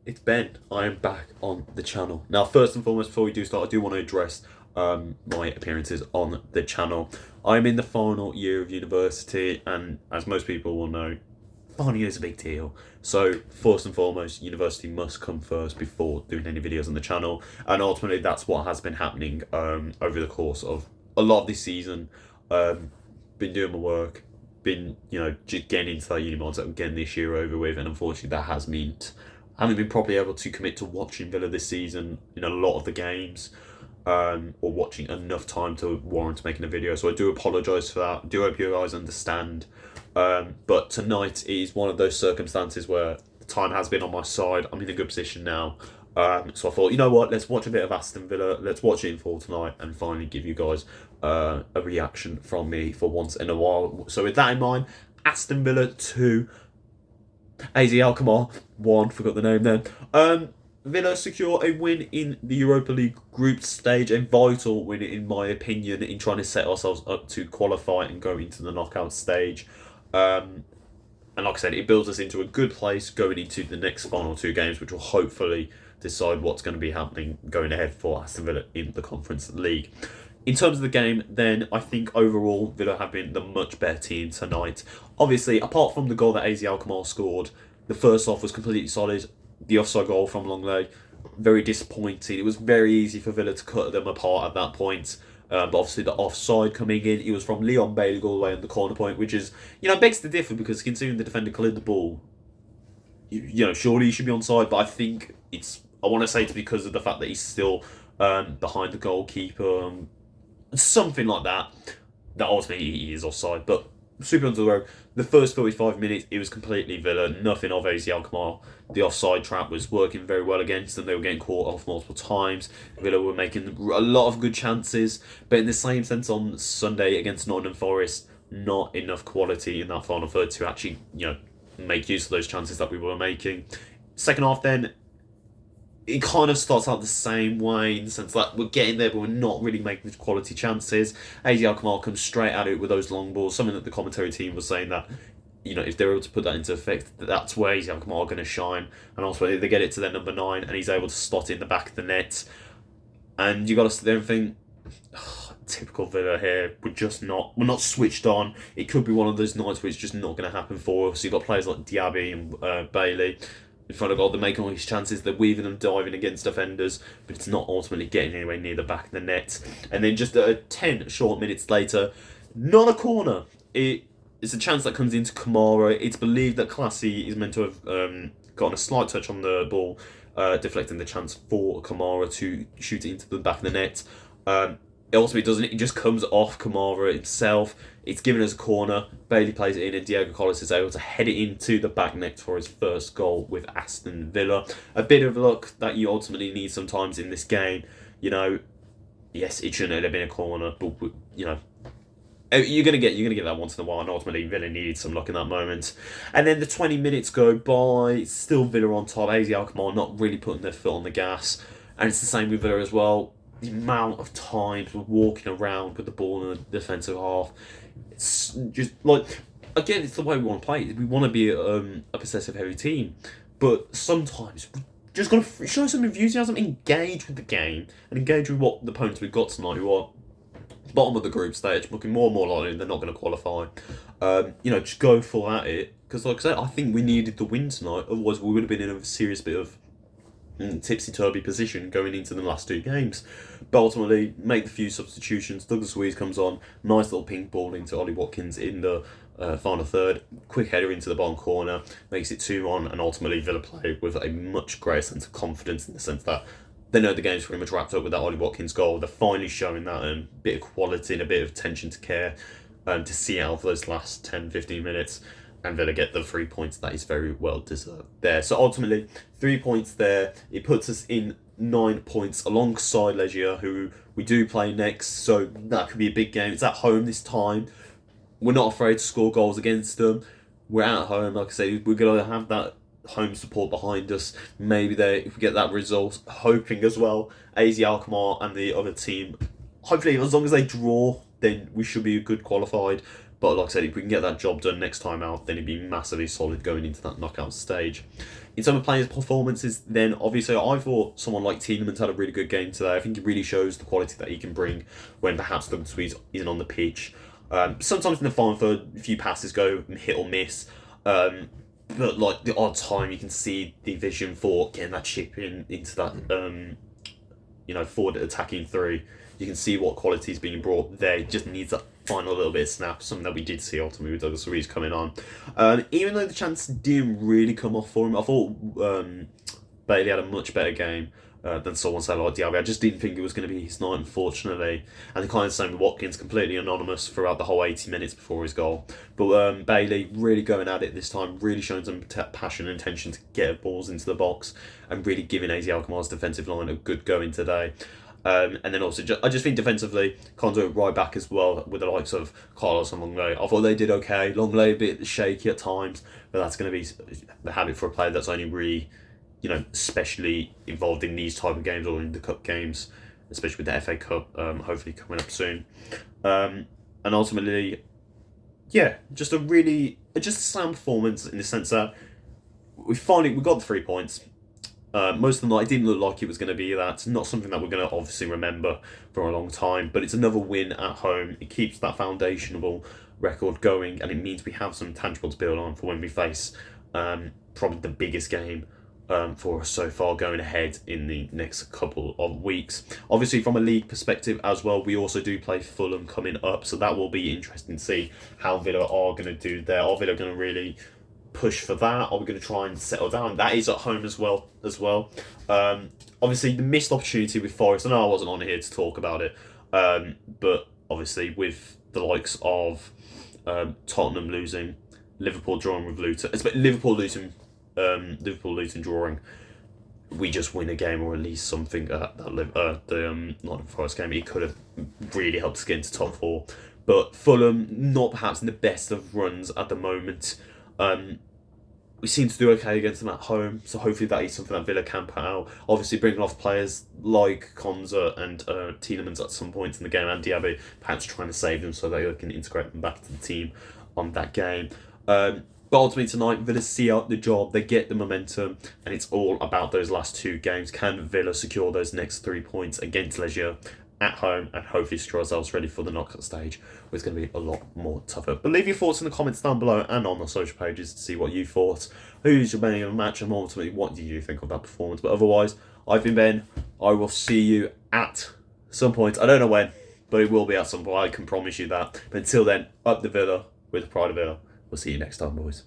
it's Ben. I am back on the channel. Now, first and foremost, before we do start, I do want to address my appearances on the channel. I'm in the final year of university, and as most people will know, final year is a big deal. So, first and foremost, university must come first before doing any videos on the channel. And ultimately, that's what has been happening over the course of a lot of this season. Been doing my work, been, just getting into that uni mindset, getting this year over with, and unfortunately that has meant I haven't been properly able to commit to watching Villa this season in a lot of the games, or watching enough time to warrant making a video. So I do apologise for that. I do hope you guys understand. But tonight is one of those circumstances where the time has been on my side. I'm in a good position now. So I thought, you know what, let's watch a bit of Aston Villa. Let's watch it in full tonight and finally give you guys a reaction from me for once in a while. So with that in mind, Aston Villa 2, AZ Alkmaar 1, forgot the name then. Villa secure a win in the Europa League group stage, a vital win in my opinion in trying to set ourselves up to qualify and go into the knockout stage. And like I said, it builds us into a good place going into the next final two games, which will hopefully decide what's going to be happening going ahead for Aston Villa in the Conference League. In terms of the game, then, I think overall Villa have been the much better team tonight. Obviously, apart from the goal that AZ Alkmaar scored, the first half was completely solid. The offside goal from Longley, very disappointing. It was very easy for Villa to cut them apart at that point. But obviously the offside coming in, it was from Leon Bailey all the way on the corner point, which is, begs to differ because considering the defender cleared the ball, surely he should be onside. But I think I want to say it's because of the fact that he's still behind the goalkeeper, something like that. That ultimately he is offside. But super under the road. The first 45 minutes, it was completely Villa, nothing of AZ Alkmaar. The offside trap was working very well against them. They were getting caught off multiple times. Villa were making a lot of good chances. But in the same sense, on Sunday against Nottingham Forest, not enough quality in that final third to actually, make use of those chances that we were making. Second half then, it kind of starts out the same way in the sense that we're getting there, but we're not really making quality chances. AZ Alkmaar comes straight at it with those long balls. Something that the commentary team was saying that, if they're able to put that into effect, that's where AZ Alkmaar are going to shine. And also, they get it to their number 9, and he's able to slot it in the back of the net. And you got to sit there and think, typical Villa here. We're not switched on. It could be one of those nights where it's just not going to happen for us. You've got players like Diaby and Bailey in front of goal. They're making all these chances. They're weaving them, diving against defenders, but it's not ultimately getting anywhere near the back of the net. And then just 10 short minutes later, not a corner. It's a chance that comes into Kamara. It's believed that Classy is meant to have gotten a slight touch on the ball, deflecting the chance for Kamara to shoot it into the back of the net. It ultimately doesn't. It just comes off Kamara himself. It's given as a corner. Bailey plays it in, and Diego Collis is able to head it into the back net for his first goal with Aston Villa. A bit of luck that you ultimately need sometimes in this game. Yes, it shouldn't have been a corner, but you're gonna get that once in a while. And ultimately, Villa needed some luck in that moment. And then the 20 minutes go by. Still Villa on top. AZ Alkmaar not really putting their foot on the gas, and it's the same with Villa as well. The amount of times we're walking around with the ball in the defensive half, it's just like, again, it's the way we want to play. We want to be a possessive heavy team, but sometimes we just got to show some enthusiasm, engage with the game, and engage with what the opponents we've got tonight, who are bottom of the group stage, looking more and more likely they're not going to qualify. Just go full at it, because like I said, I think we needed the win tonight. Otherwise, we would have been in a serious bit of tipsy-turvy position going into the last two games. But ultimately, make the few substitutions. Douglas Luiz comes on, nice little pink ball into Ollie Watkins in the final third, quick header into the bottom corner, makes it 2-1, and ultimately Villa play with a much greater sense of confidence in the sense that they know the game's pretty much wrapped up with that Ollie Watkins goal. They're finally showing that bit of quality and a bit of attention to care to see out of those last 10-15 minutes. And Villa get the 3 points that is very well deserved there. So ultimately, 3 points there. It puts us in 9 points alongside Legia, who we do play next. So that could be a big game. It's at home this time. We're not afraid to score goals against them. We're at home. Like I say, we're going to have that home support behind us. Maybe if we get that result, hoping as well, AZ Alkmaar and the other team, hopefully as long as they draw, then we should be good qualified. But like I said, if we can get that job done next time out, then it'd be massively solid going into that knockout stage. In terms of players' performances, then obviously I thought someone like Tielemans had a really good game today. I think he really shows the quality that he can bring when perhaps the Swedes isn't on the pitch. Sometimes in the final third, a few passes go hit or miss. But like the odd time, you can see the vision for getting that chip into that forward attacking three. You can see what quality is being brought there. It just needs that final little bit of snap, something that we did see ultimately with Douglas Luiz coming on. Even though the chance didn't really come off for him, I thought Bailey had a much better game than someone said like Diaby. I just didn't think it was going to be his night, unfortunately. And the kind of same with Watkins, completely anonymous throughout the whole 80 minutes before his goal. But Bailey really going at it this time, really showing some passion and intention to get balls into the box and really giving AZ Alkmaar's defensive line a good going today. And then also, I just think defensively, Conzo right back as well with the likes of Carlos and Longley. I thought they did okay. Longley a bit shaky at times, but that's going to be the habit for a player that's only really, especially involved in these type of games or in the cup games, especially with the FA Cup, hopefully coming up soon. And ultimately, just a sound performance in the sense that we got the 3 points. Most of the night, it didn't look like it was going to be that. It's not something that we're going to obviously remember for a long time, but it's another win at home. It keeps that foundational record going, and it means we have some tangible to build on for when we face probably the biggest game for us so far going ahead in the next couple of weeks. Obviously, from a league perspective as well, we also do play Fulham coming up, so that will be interesting to see how Villa are going to do there. Are Villa going to really push for that? Are we going to try and settle down? That is at home as well. Obviously, the missed opportunity with Forest. I know I wasn't on here to talk about it, but obviously with the likes of Tottenham losing, Liverpool drawing with Luton, Liverpool Luton drawing, we just win a game or at least something. The Nottingham Forest game, it could have really helped us get into top four. But Fulham, not perhaps in the best of runs at the moment. We seem to do okay against them at home, so hopefully that is something that Villa can put out. Obviously, bringing off players like Konza and Tielemans at some point in the game, and Diaby, perhaps trying to save them so that they can integrate them back to the team on that game. But ultimately tonight, Villa see out the job, they get the momentum, and it's all about those last two games. Can Villa secure those next 3 points against Legia at home and hopefully secure ourselves ready for the knockout stage, where it's going to be a lot more tougher. But leave your thoughts in the comments down below and on the social pages to see what you thought. Who's your man of the match, and ultimately what do you think of that performance? But otherwise, I've been Ben. I will see you at some point. I don't know when, but it will be at some point. I can promise you that. But until then, up the Villa with the pride of Villa. We'll see you next time, boys.